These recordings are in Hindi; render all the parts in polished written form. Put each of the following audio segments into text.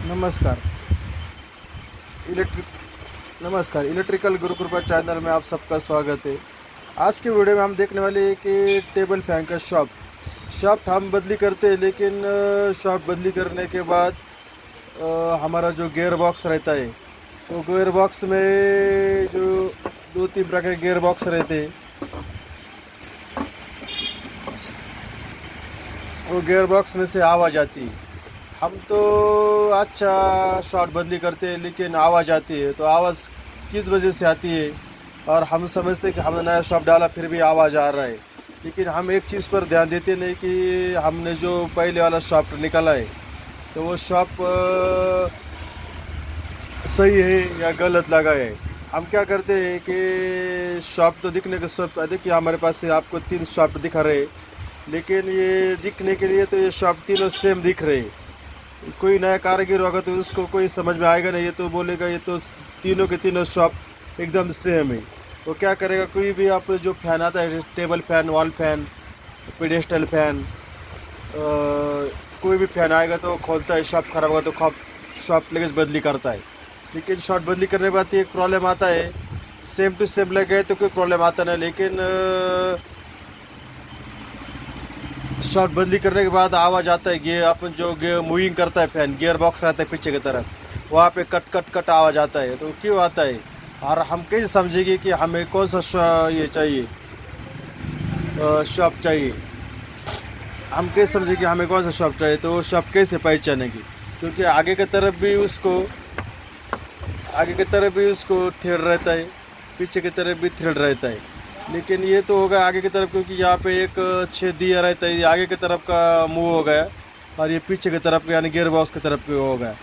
नमस्कार। इलेक्ट्रिक नमस्कार, इलेक्ट्रिकल गुरुकृपा चैनल में आप सबका स्वागत है। आज के वीडियो में हम देखने वाले हैं कि टेबल फैन का शॉफ्ट हम बदली करते हैं, लेकिन शॉफ्ट बदली करने के बाद हमारा जो गियर बॉक्स रहता है, तो गियर बॉक्स में जो दो तीन प्रकार के गियर बॉक्स रहते हैं, वो गियर बॉक्स में से आवाज़ आती है। हम तो अच्छा शॉट बदली करते हैं, लेकिन आवाज़ आती है, तो आवाज़ किस वजह से आती है? और हम समझते हैं कि हमने नया शॉप डाला फिर भी आवाज़ आ रहा है, लेकिन हम एक चीज़ पर ध्यान देते नहीं कि हमने जो पहले वाला शॉप निकाला है, तो वो शॉप सही है या गलत लगा है। हम क्या करते हैं कि शॉप तो दिखने के सब देखिए, हमारे पास से आपको 3 शॉप दिखा रहे हैं, लेकिन ये दिखने के लिए तो ये शॉप तीनों सेम दिख रहे हैं। कोई नया कारीगर होगा तो उसको कोई समझ में आएगा नहीं, ये तो बोलेगा ये तो तीनों के तीनों शॉप एकदम सेम है। तो क्या करेगा, कोई भी आप जो फैन आता है, table fan, wall fan, pedestal fan, कोई भी फैन आएगा तो खोलता है, शॉप खराब होगा तो शॉप लेके बदली करता है। लेकिन शॉप बदली करने के बाद एक प्रॉब्लम आता है, सेम टू सेम लगे तो कोई प्रॉब्लम आता नहीं, लेकिन शॉट बदली करने के बाद आवाज़ आता है, गियर अपन जो गियर मूविंग करता है फैन, गियर बॉक्स रहता है पीछे की तरफ, वहाँ पे कट कट कट आवाज़ आता है। तो क्यों आता है और हम कैसे समझेंगे कि हमें कौन सा ये चाहिए, शॉप चाहिए? हम कैसे समझेंगे कि हमें कौन सा शॉप चाहिए? तो वो शॉप कैसे पहचानेगी? क्योंकि आगे की तरफ भी उसको थ्रेड रहता है, पीछे की तरफ भी थ्रेड रहता है, लेकिन ये तो होगा आगे की तरफ, क्योंकि यहाँ पे एक छेद दिया रहता है, ये आगे की तरफ का मूव हो गया और ये पीछे की तरफ यानी गियर बॉक्स की तरफ हो गया।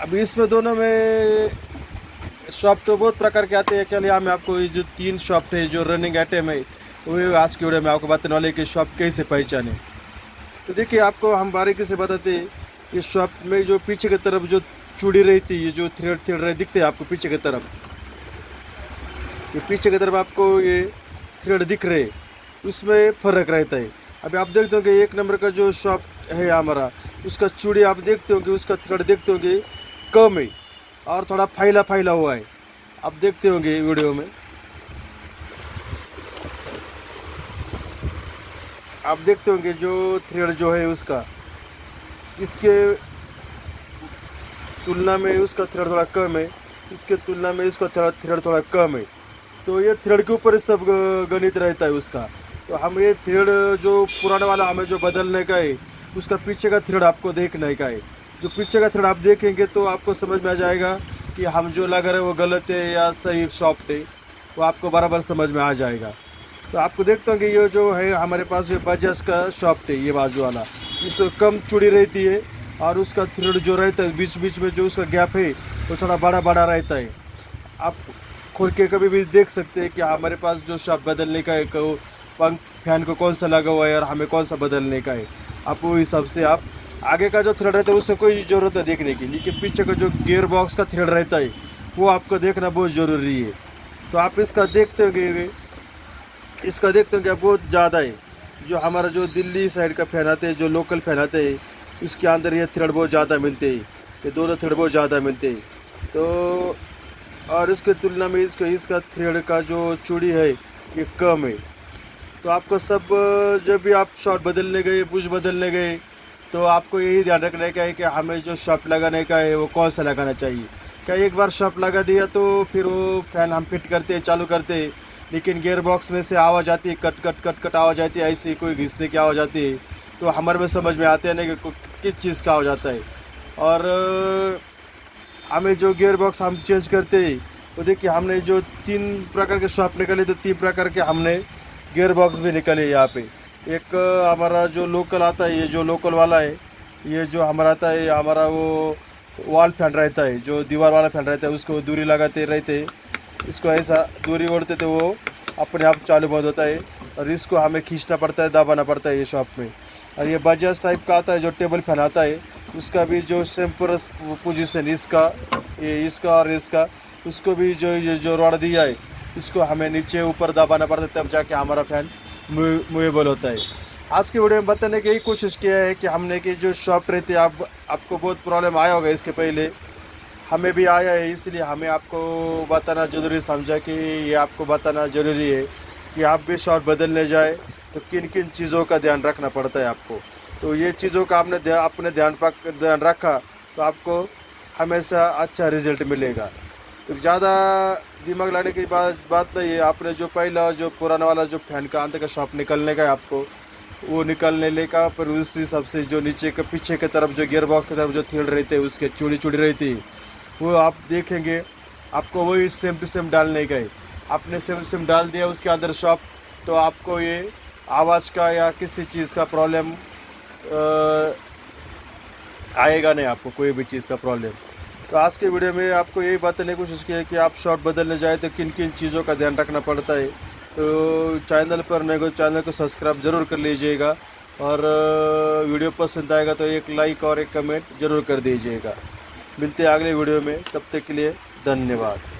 अब इसमें दोनों में शॉप तो बहुत प्रकार के आते हैं। क्या लिया, मैं आपको ये जो 3 शॉप है जो रनिंग आइटम है, वो आज की वीडियो में आपको बताने वाले कि शॉप कैसे पहचाने। तो देखिए, आपको हम बारीकी से बताते हैं, ये शॉप में जो पीछे की तरफ जो चूड़ी रहती है, जो थ्रेड रहे दिखते हैं आपको पीछे की तरफ, ये पीछे की तरफ आपको ये थ्रेड दिख रहे, उसमें फ़र्क रहता है। अभी आप देखते हो कि 1 नंबर का जो शॉप है हमारा, उसका चूड़ी आप देखते हो कि उसका थ्रेड देखते हो कि कम है और थोड़ा फैला हुआ है। आप देखते होंगे वीडियो में, आप देखते होंगे जो थ्रेड जो है उसका, इसके तुलना में उसका थ्रेड थोड़ा कम है, इसके तुलना में उसका थ्रेड थोड़ा कम है। तो ये थ्रेड के ऊपर सब गणित रहता है उसका। तो हम ये थ्रेड जो पुराना वाला हमें जो बदलने का है, उसका पीछे का थ्रेड आपको देखने का है। जो पीछे का थ्रेड आप देखेंगे तो आपको समझ में आ जाएगा कि हम जो लगा रहे हैं वो गलत है या सही सॉफ्ट है, वो आपको बराबर समझ में आ जाएगा। तो आपको देखता हूँ कि ये जो है हमारे पास ये बजाज का सॉफ्ट है, ये बाजू वाला, इसमें कम चूड़ी रहती है और उसका थ्रेड जो रहता है बीच बीच में जो उसका गैप है वो थोड़ा बड़ा बड़ा रहता है। आप खोल के कभी भी देख सकते हैं कि हमारे पास जो शॉप बदलने का है, पंख फैन को कौन सा लगा हुआ है और हमें कौन सा बदलने का है। आप वो हिसाब से आप आगे का जो थ्रेड रहता है उससे कोई ज़रूरत है देखने की, लेकिन पीछे का जो गियर बॉक्स का थ्रेड रहता है वो आपको देखना बहुत ज़रूरी है। तो आप इसका देखते होंगे बहुत ज़्यादा है। जो हमारा जो दिल्ली साइड का फैन आते हैं, जो लोकल फैन आते हैं, उसके अंदर ये थ्रेड बहुत ज़्यादा मिलते हैं, ये दोनों थ्रेड बहुत ज़्यादा मिलते हैं। तो और इसके तुलना में इसका थ्रेड का जो चूड़ी है ये कम है। तो आपको सब जब भी आप शॉट बदलने गए, बुश बदलने गए, तो आपको यही ध्यान रखने का है कि हमें जो शॉप लगाने का है वो कौन सा लगाना चाहिए। क्या एक बार शॉप लगा दिया तो फिर वो फैन हम फिट करते हैं, चालू करते हैं, लेकिन गियर बॉक्स में से आवाज़ आती है, कट कट कट कट आवाज़ आती है, ऐसी कोई घिसने की आवाज़ आती है, तो हमारे में समझ में आते हैं नहीं कि किस चीज़ का आवाज़ आता है। और हमें जो गियर बॉक्स हम चेंज करते हैं, तो देखिए हमने जो 3 प्रकार के शॉप निकाले, तो 3 प्रकार के हमने गियर बॉक्स भी निकाले यहाँ पे। एक हमारा जो लोकल आता है, ये जो लोकल वाला है, ये जो हमारा आता है, हमारा वो वॉल फैन रहता है, जो दीवार वाला फैन रहता है, उसको दूरी लगाते रहते, इसको ऐसा दूरी ओढ़ते तो वो अपने आप चालू बंद होता है, और इसको हमें खींचना पड़ता है, दबाना पड़ता है ये शॉप में। और ये बजाज टाइप का आता है जो टेबल फैन आता है, उसका भी जो सेम पोजीशन इसका और इसका, उसको भी जो ये जो रॉड दिया है, इसको हमें नीचे ऊपर दबाना पड़ता है, तब जाके हमारा फैन मूवेबल होता है। आज की वीडियो में बताने की यही कोशिश किया है कि हमने कि जो शॉप रहती है, आपको बहुत प्रॉब्लम आया होगा इसके पहले, हमें भी आया है, इसलिए हमें आपको बताना ज़रूरी समझा कि ये आपको बताना ज़रूरी है कि आप भी शॉप बदलने जाए तो किन किन चीज़ों का ध्यान रखना पड़ता है आपको। तो ये चीज़ों का आपने अपने ध्यान रखा तो आपको हमेशा अच्छा रिज़ल्ट मिलेगा। तो ज़्यादा दिमाग लगाने की बात नहीं है। आपने जो पहला जो पुराना वाला जो फैन का अंदर का शॉप निकलने का है आपको, वो निकलने ले का, पर उस हिसाब से जो नीचे के पीछे की तरफ जो गियर बॉक्स की तरफ जो थ्रेड रहते हैं उसके चूड़ी चूड़ी रहती है, वो आप देखेंगे आपको वही सेम टू सेम डालने गए। आपने सेम टू सेम डाल दिया उसके अंदर शॉप, तो आपको ये आवाज़ का या किसी चीज़ का प्रॉब्लम आएगा नहीं, आपको कोई भी चीज़ का प्रॉब्लम। तो आज के वीडियो में आपको यही बताने की कोशिश की है कि आप शॉट बदलने जाए तो किन किन चीज़ों का ध्यान रखना पड़ता है। तो चैनल पर नए को चैनल को सब्सक्राइब ज़रूर कर लीजिएगा, और वीडियो पसंद आएगा तो एक लाइक और एक कमेंट ज़रूर कर दीजिएगा। मिलते हैं अगले वीडियो में, तब तक के लिए धन्यवाद।